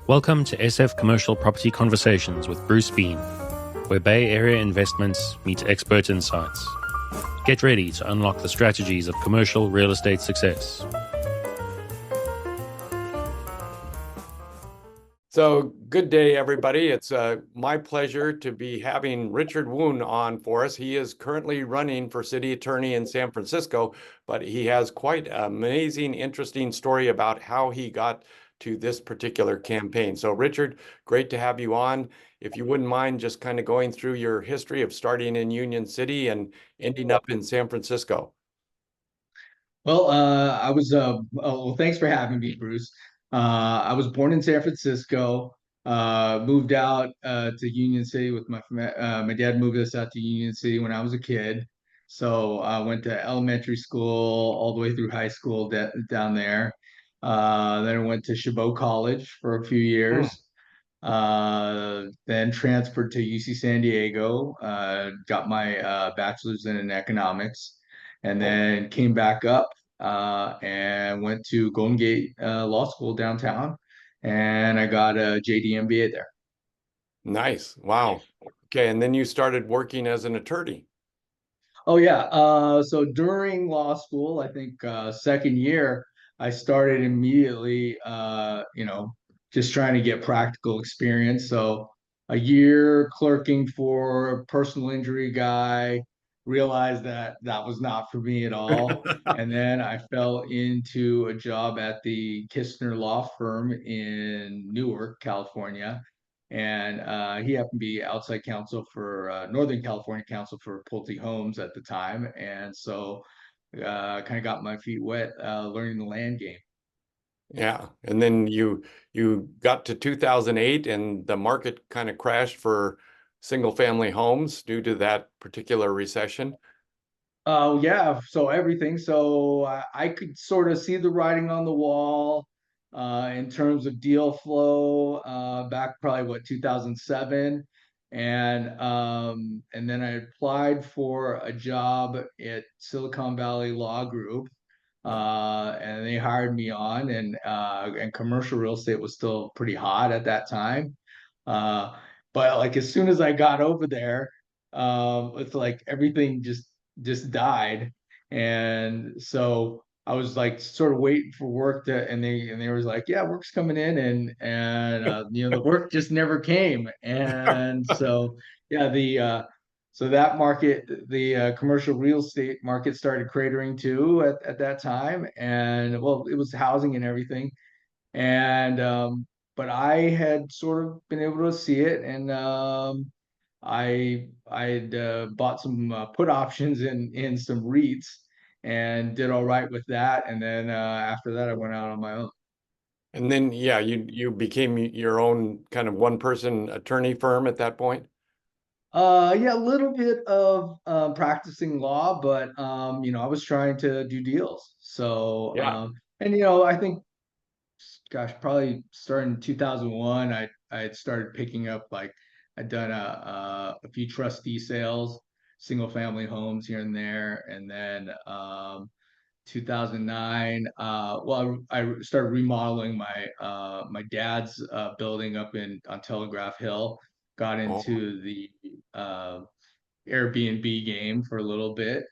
Welcome to SF Commercial Property Conversations with Bruce Bean, where Bay Area investments meet expert insights. Get ready to unlock the strategies of commercial real estate success. So good day, everybody. It's my pleasure to be having Richard Woon on for us. He is currently running for city attorney in San Francisco, but he has quite an amazing, interesting story about how he got to this particular campaign. So Richard, great to have you on. If you wouldn't mind just kind of going through your history of starting in Union City and ending up in San Francisco. Well, thanks for having me, Bruce. I was born in San Francisco, moved out to Union City with my dad moved us out to Union City when I was a kid. So I went to elementary school all the way through high school down there. Then I went to Chabot College for a few Hmm. years. Then transferred to UC San Diego, got my bachelor's in economics, and Oh, then came back up and went to Golden Gate Law School downtown, and I got a JD MBA there. nice. Wow. Okay, and then you started working as an attorney. Oh yeah. So during law school, I think second year, I started immediately. Just trying to get practical experience. So a year clerking for a personal injury guy, realized that that was not for me at all. And then I fell into a job at the Kistner Law Firm in Newark, California, and he happened to be outside counsel for Northern California counsel for Pulte Homes at the time, and so kind of got my feet wet learning the land game. Yeah, and then you got to 2008 and the market kind of crashed for single family homes due to that particular recession. Oh yeah, so everything. So I could sort of see the writing on the wall in terms of deal flow back probably what 2007, and then I applied for a job at Silicon Valley Law Group, and they hired me on, and commercial real estate was still pretty hot at that time. Uh, but like as soon as I got over there, it's like everything just died. And so I was like sort of waiting for work to, and they was like, yeah, work's coming in, and the work just never came. And so yeah, so that market, the commercial real estate market started cratering too at that time. And well, it was housing and everything. And but I had sort of been able to see it, and I had bought some put options in some REITs and did all right with that. And then after that, I went out on my own. And then yeah, you became your own kind of one person attorney firm at that point. Yeah, a little bit of practicing law, but I was trying to do deals. So Yeah. I think, gosh, probably starting in 2001, I had started picking up, like I'd done a few trustee sales, single family homes here and there, and then 2009. Well, I started remodeling my dad's building up in on Telegraph Hill. Got Oh, into the uh, Airbnb game for a little bit,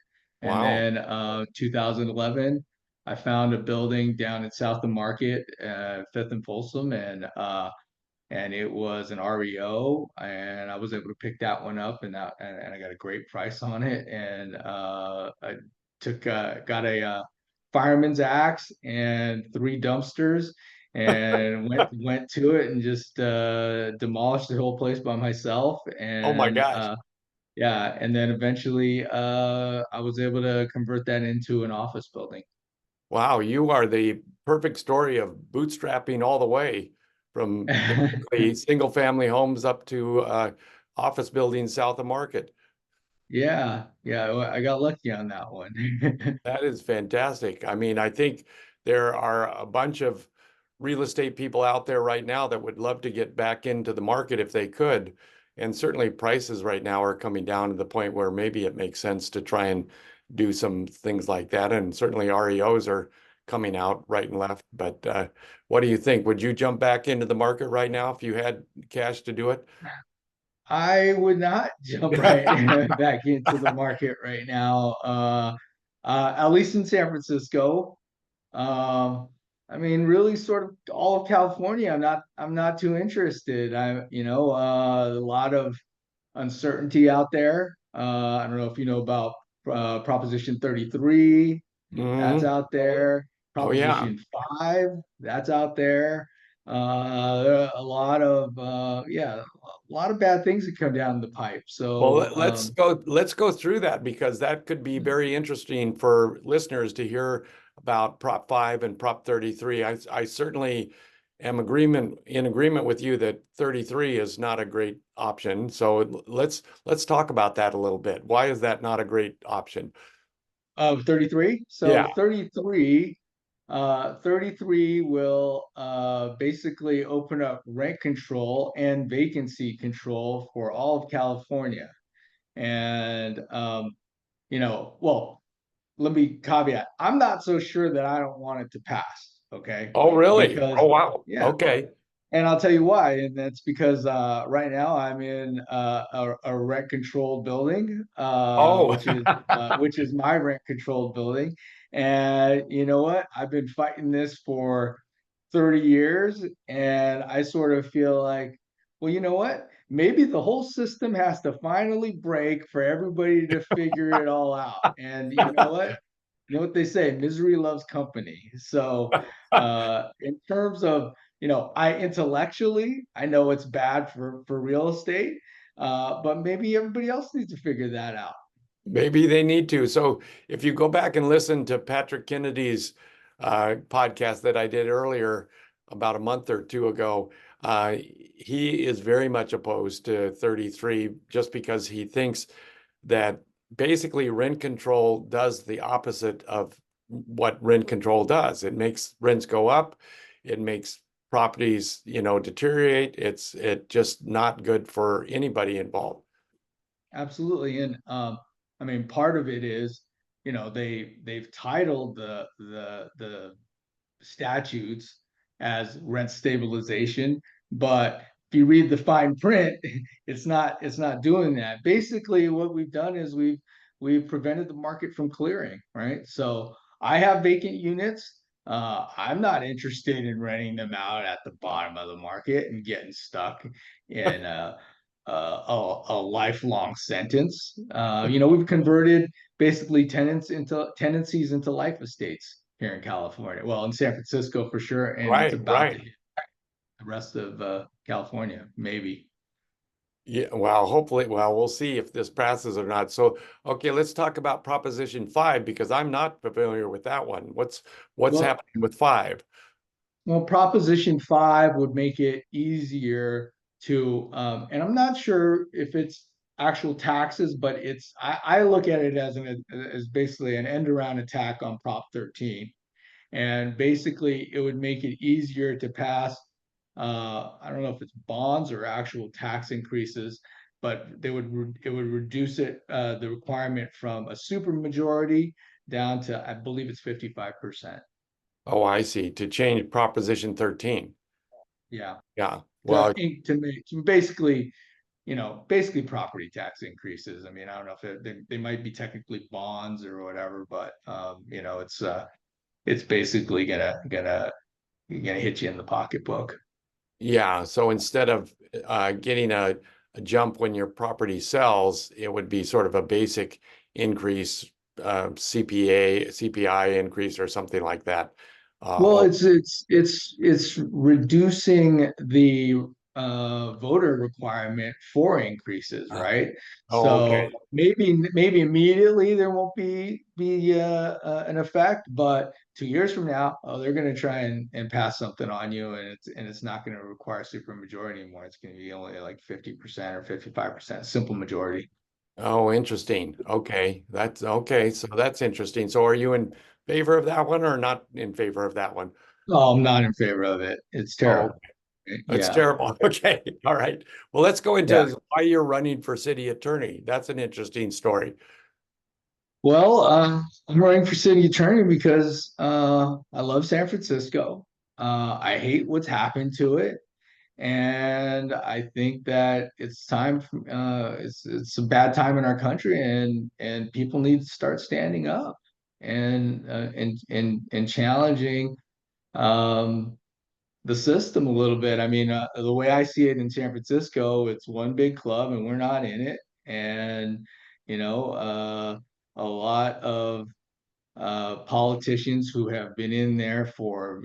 and wow. then 2011, I found a building down in South of Market, Fifth and Folsom, and it was an REO, and I was able to pick that one up, and I got a great price on it, and I got a fireman's axe and three dumpsters, and went to it and just demolished the whole place by myself, Oh my and gosh. yeah, and then eventually I was able to convert that into an office building. Wow, you are the perfect story of bootstrapping all the way from basically single family homes up to office buildings south of Market. Yeah, yeah, well, I got lucky on that one. That is fantastic. I mean, I think there are a bunch of real estate people out there right now that would love to get back into the market if they could. And certainly prices right now are coming down to the point where maybe it makes sense to try and do some things like that. And certainly REOs are coming out right and left. But what do you think? Would you jump back into the market right now if you had cash to do it? I would not jump right back into the market right now. At least in San Francisco. Um, I mean, really, sort of all of California. I'm not too interested. A lot of uncertainty out there. I don't know if you know about Proposition 33. That's Hmm. out there. Oh yeah. Proposition 5, that's out there. A lot of a lot of bad things that come down the pipe. Well, So let's go through that because that could be very interesting for listeners to hear about Prop 5 and Prop 33. I certainly am in agreement with you that 33 is not a great option. So let's talk about that a little bit. Why is that not a great option? of 33. Yeah. So 33 will basically open up rent control and vacancy control for all of California. And well, let me caveat. I'm not so sure that I don't want it to pass. Okay. Oh, really? Because Oh, wow. yeah, Okay. and I'll tell you why, and that's because right now I'm in a rent controlled building, Oh, which is my rent controlled building, and you know what? I've been fighting this for 30 years, and I sort of feel like, well, you know what? Maybe the whole system has to finally break for everybody to figure it all out. And you know what? You know what they say, misery loves company. So, in terms of, I intellectually, I know it's bad for real estate, but maybe everybody else needs to figure that out. maybe they need to. So if you go back and listen to Patrick Kennedy's podcast that I did earlier about a month or two ago, he is very much opposed to 33 just because he thinks that basically rent control does the opposite of what rent control does. It makes rents go up. It makes properties, deteriorate. It's just not good for anybody involved. Absolutely. And I mean, part of it is, they've titled the statutes as rent stabilization, but if you read the fine print, it's not doing that. Basically, what we've done is we've prevented the market from clearing, right? So I have vacant units. I'm not interested in renting them out at the bottom of the market and getting stuck in a lifelong sentence. We've converted basically tenancies into life estates here in California. Well, in San Francisco for sure, and it's Right, about to right. hit the rest of California, maybe. Yeah, well, hopefully, well, we'll see if this passes or not. So, okay, let's talk about Proposition 5 because I'm not familiar with that one. What's Well, happening with 5? well, Proposition 5 would make it easier to, and I'm not sure if it's actual taxes, but I look at it as basically an end around attack on Prop 13. And basically it would make it easier to pass I don't know if it's bonds or actual tax increases, but it would reduce the requirement from a super majority down to, I believe it's 55%. Oh, I see. To change Proposition 13. Yeah, Yeah. to Well, basically property tax increases. I mean, I don't know if they might be technically bonds or whatever, but it's basically gonna hit you in the pocketbook. yeah. So instead of getting a jump when your property sells, it would be sort of a basic increase, CPI increase or something like that. Well, Oh, it's reducing the voter requirement for increases, right? oh, So okay. maybe immediately there won't be an effect, but 2 years from now, oh, they're going to try and pass something on you, and it's not going to require supermajority anymore. It's going to be only like 50% or 55% simple majority. Oh, interesting. Okay. That's okay. So that's interesting. So are you in favor of that one or not in favor of that one? Oh, I'm not in favor of it. It's Oh, terrible. that's Yeah, terrible. Okay. All right. Well, let's go yeah. into why you're running for city attorney. That's an interesting story. Well, I'm running for city attorney because I love San Francisco. I hate what's happened to it, and I think that it's time. It's a bad time in our country, and people need to start standing up and challenging um, the system a little bit. I mean, the way I see it in San Francisco, it's one big club, and we're not in it, and you know, a lot of politicians who have been in there for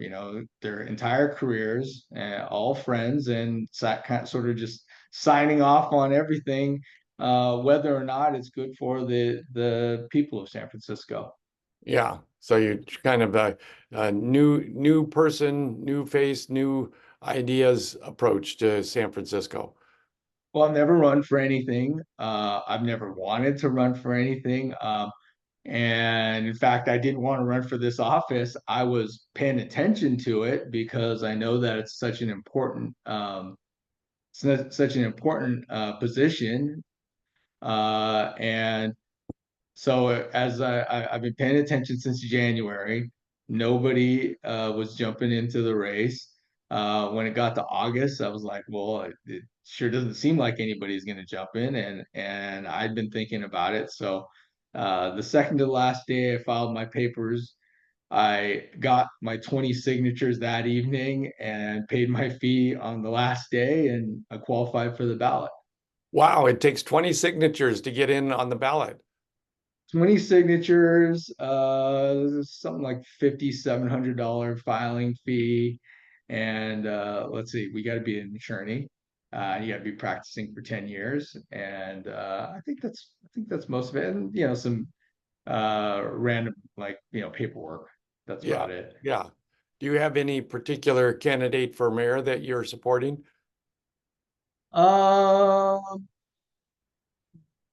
their entire careers, all friends, and kind of, sort of just signing off on everything, whether or not it's good for the people of San Francisco. Yeah. So you're kind of a new person, new face, new ideas approach to San Francisco. Well, I've never run for anything. I've never wanted to run for anything. And in fact, I didn't want to run for this office. I was paying attention to it because I know that it's such an important position. And so I've been paying attention since January. Nobody was jumping into the race. When it got to August, I was like, well, it sure doesn't seem like anybody's going to jump in, and I'd been thinking about it. So the second to last day, I filed my papers. I got my 20 signatures that evening and paid my fee on the last day, and I qualified for the ballot. Wow, it takes 20 signatures to get in on the ballot. 20 signatures, something like $5,700 filing fee. And let's see, we got to be an attorney. You got to be practicing for 10 years. And I think that's most of it. And some random, like, paperwork. That's Yeah. about it. Yeah. Do you have any particular candidate for mayor that you're supporting? Um,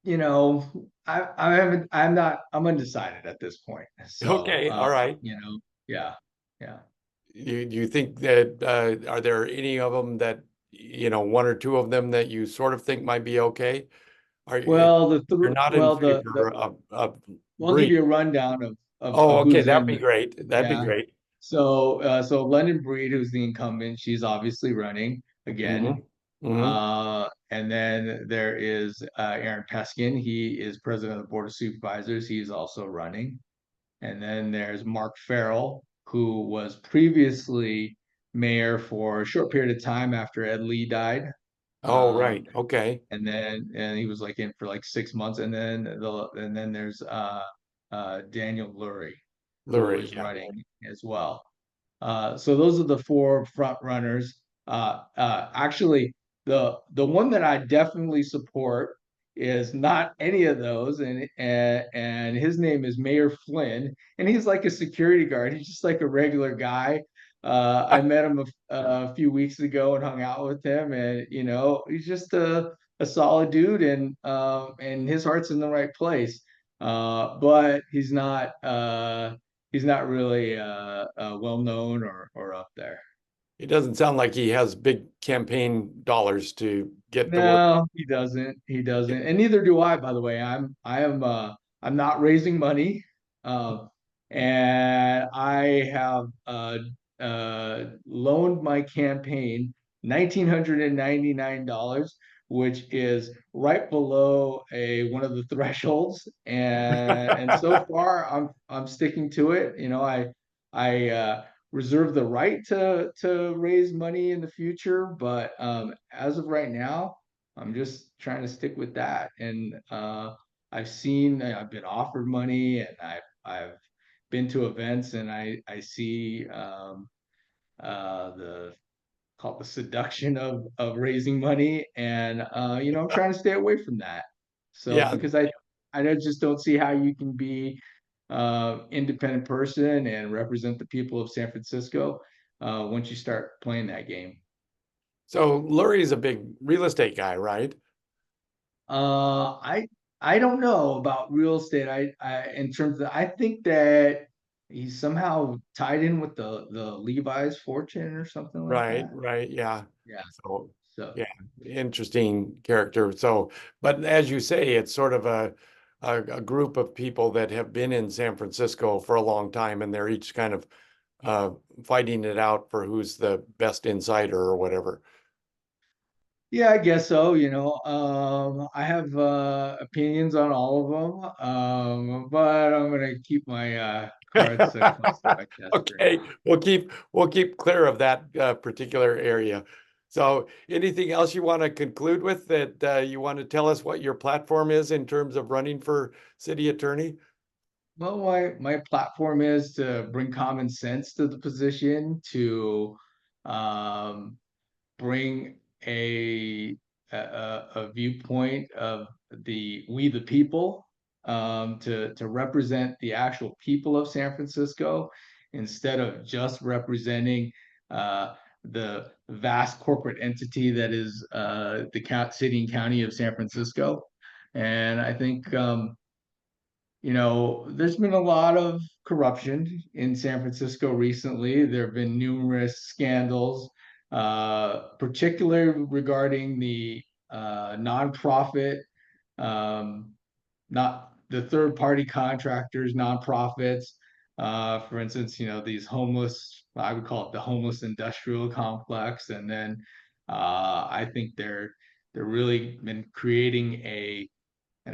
you know, I haven't, I'm undecided at this point. So, Okay, all right. yeah, yeah. Do you think that are there any of them that, one or two of them that you sort of think might be okay? Are you Well, you're not in the favor of well, I'll give you a Breed? rundown Oh, of okay, who's that'd in. be great. That'd be Yeah. great. So London Breed, who's the incumbent, she's obviously running again. Hmm. Hmm. And then there is Aaron Peskin. He is president of the Board of Supervisors. He's also running. And then there's Mark Farrell, who was previously mayor for a short period of time after Ed Lee died. Oh, Um, right. Okay. and he was like in for like 6 months, and then there's Daniel Lurie, who Lurie, is yeah. running as well. So those are the four front runners. Actually, the one that I definitely support is not any of those, and his name is Mayor Flynn, and he's like a security guard. He's just like a regular guy. I met him a few weeks ago and hung out with him, and he's just a solid dude, and his heart's in the right place. But he's not really well known or up there. It doesn't sound like he has big campaign dollars to get the word. No, he doesn't. He doesn't, and neither do I. By the way, I'm not raising money, uh, and I have loaned my campaign $1,999, which is right below a one of the thresholds, and so far I'm sticking to it. I reserve the right to raise money in the future, but as of right now, I'm just trying to stick with that. And I've been offered money, and I've been to events, and I see the called the seduction of raising money, and I'm trying to stay away from that. So Yeah. because I just don't see how you can be independent person and represent the people of San Francisco once you start playing that game. So Lurie's a big real estate guy, right? Uh, I I don't know about real estate. I in terms of I think that he's somehow tied in with the Levi's fortune or something like Right, that. right, yeah. Yeah. So, So yeah, interesting character. So, but as you say, it's sort of a a group of people that have been in San Francisco for a long time, and they're each kind of fighting it out for who's the best insider or whatever. Yeah, I guess so. I have opinions on all of them, but I'm gonna keep my cards close to my chest for Okay, now. we'll keep clear of that particular area. So, anything else you want to conclude with that you want to tell us what your platform is in terms of running for city attorney? Well, my platform is to bring common sense to the position, to um, bring a viewpoint of we the people, to represent the actual people of San Francisco instead of just representing uh, the vast corporate entity that is the city and county of San Francisco. And I think there's been a lot of corruption in San Francisco recently. There have been numerous scandals, particularly regarding the nonprofit, um, not the third party contractors, nonprofits. For instance, these homeless, I would call it the homeless industrial complex. And then I think they're really been creating an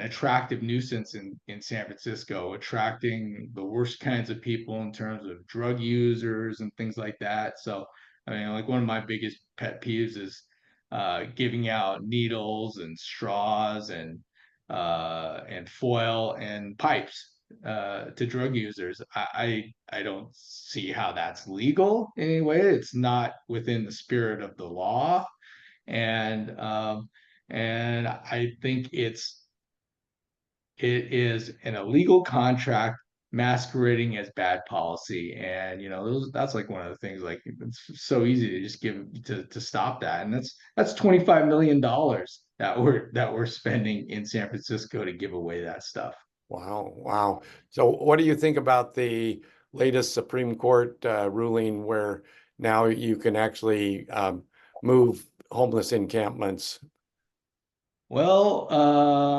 attractive nuisance in San Francisco, attracting the worst kinds of people in terms of drug users and things like that. So, I mean, like one of my biggest pet peeves is giving out needles and straws and foil and pipes to drug users. I don't see how that's legal in any way. It's not within the spirit of the law, and I think it is an illegal contract masquerading as bad policy. And that's like one of the things, like it's so easy to just to stop that. And that's $25 million that we're spending in San Francisco to give away that stuff. Wow, wow. So, what do you think about the latest Supreme Court ruling where now you can actually move homeless encampments? Well,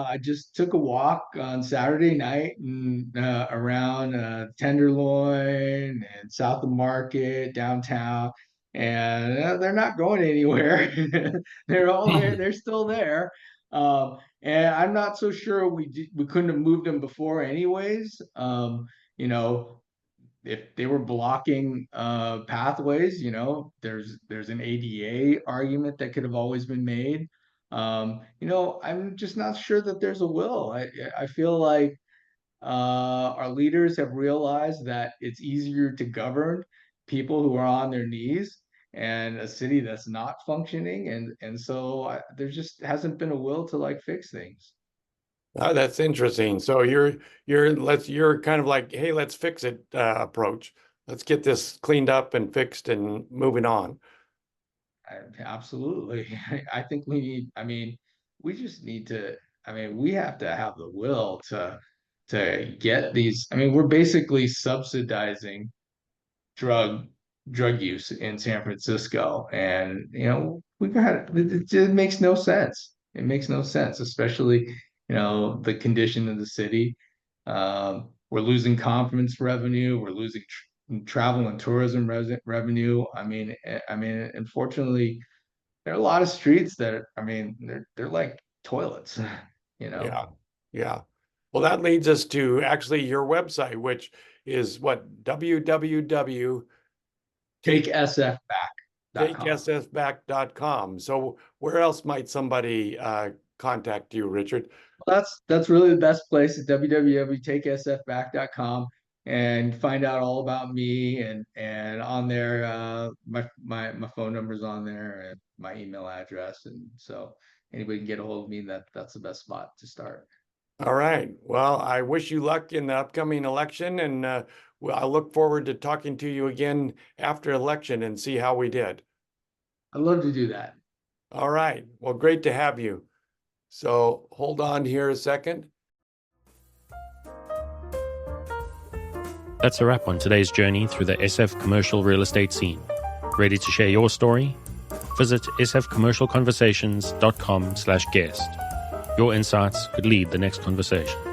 I just took a walk on Saturday night and around Tenderloin and South of Market downtown, and they're not going anywhere. They're all there. They're still there. And I'm not so sure we couldn't have moved them before, anyways. You know, if they were blocking pathways, there's an ADA argument that could have always been made. I'm just not sure that there's a will. I feel like our leaders have realized that it's easier to govern people who are on their knees and a city that's not functioning, and so there just hasn't been a will to like fix things. That's interesting. So you're kind of like, hey, let's fix it approach. Let's get this cleaned up and fixed and moving on. Absolutely. I think I mean, we just need to, I mean, we have to have the will to get these. I mean, we're basically subsidizing drug drug use in San Francisco, and we got it makes no sense. It makes no sense, especially the condition of the city. We're losing conference revenue. We're losing travel and tourism revenue. I mean, unfortunately, there are a lot of streets that I mean, they're like toilets, you know. Yeah, yeah. Well, that leads us to actually your website, which is what? www. TakeSFback.com. takesfback.com. So where else might somebody contact you, Richard? That's really the best place at www.takesfback.com, and find out all about me, and on there my phone number's on there and my email address, and so anybody can get a hold of me. That's the best spot to start. All right. Well, I wish you luck in the upcoming election, and I look forward to talking to you again after election and see how we did. I'd love to do that. All right. Well, great to have you. So hold on here a second. That's a wrap on today's journey through the SF commercial real estate scene. Ready to share your story? Visit sfcommercialconversations.com/guest. Your insights could lead the next conversation.